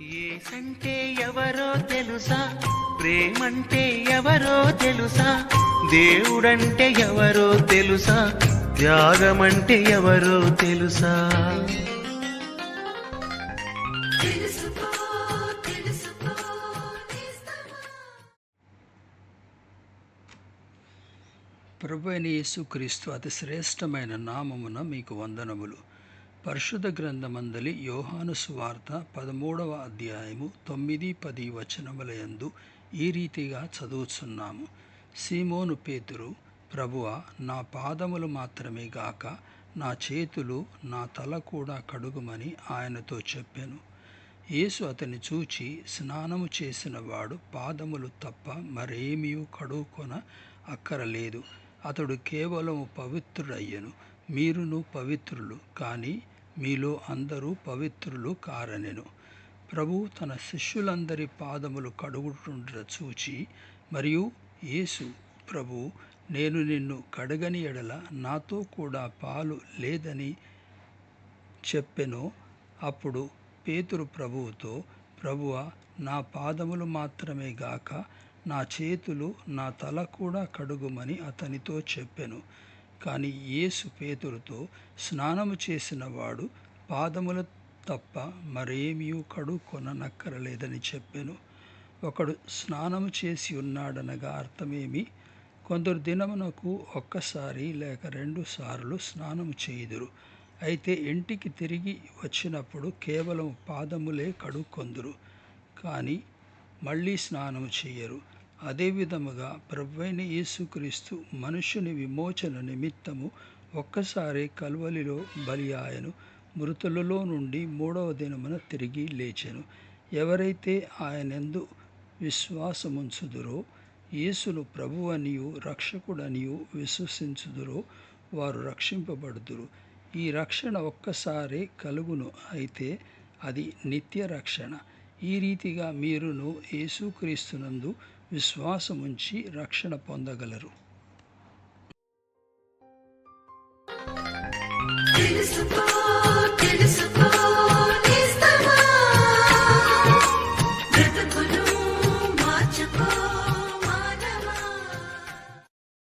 యేసంటే ఎవరో తెలుసా, ప్రేమంటే ఎవరో తెలుసా, దేవుడంటే ఎవరో తెలుసా, త్యాగమంటే ఎవరో తెలుసా. ప్రభువైన యేసుక్రీస్తు అతి శ్రేష్టమైన నామమున మీకు వందనములు. పరిశుద్ధ గ్రంథమందలి యోహాను సువార్త 13వ అధ్యాయము 9-10 వచనములయందు ఈ రీతిగా చదువుచున్నాము. సీమోను పేతురు, ప్రభువా, నా పాదములు మాత్రమే గాక నా చేతులు, నా తల కూడా కడుగుమని ఆయనతో చెప్పెను. యేసు అతని చూచి, స్నానము చేసిన వాడు పాదములు తప్ప మరేమీ కడుక్కొన అక్కరలేదు, అతడు కేవలము పవిత్రుడయ్యను. మీరును పవిత్రులు, కానీ మీలో అందరూ పవిత్రులు కారనెను. ప్రభు తన శిష్యులందరి పాదములు కడుగుతుండ చూచి, మరియు యేసు, ప్రభు, నేను నిన్ను కడగని ఎడల నాతో కూడా పాలు లేదని చెప్పెను. అప్పుడు పేతురు ప్రభువుతో, ప్రభువా, నా పాదములు మాత్రమే గాక నా చేతులు, నా తల కూడా కడుగుమని అతనితో చెప్పెను. కానీ యేసు పేతురుతో, స్నానము చేసిన వాడు పాదముల తప్ప మరేమీ కడుక్కొననక్కరలేదని చెప్పెను. ఒకడు స్నానము చేసి ఉన్నాడనగా అర్థమేమి? కొందరు దినమునకు ఒక్కసారి లేక 2 సార్లు స్నానము చేయుదురు. అయితే ఇంటికి తిరిగి వచ్చినప్పుడు కేవలం పాదములే కడుక్కొందురు, కానీ మళ్ళీ స్నానము చేయరు. అదే విధముగా ప్రభువైన యేసుక్రీస్తు మనుష్యుని విమోచన నిమిత్తము ఒక్కసారి కల్వలిలో బలి ఆయను, మృతులలో నుండి 3వ దినమున తిరిగి లేచెను. ఎవరైతే ఆయనందు విశ్వాసముంచుదురో, యేసును ప్రభువనియు రక్షకుడనియు విశ్వసించుదురో వారు రక్షింపబడుదురు. ఈ రక్షణ ఒక్కసారే కలుగును, అయితే అది నిత్య రక్షణ. ఈ రీతిగా మీరును యేసుక్రీస్తునందు విశ్వాసముంచి రక్షణ పొందగలరు. తెలుసుకో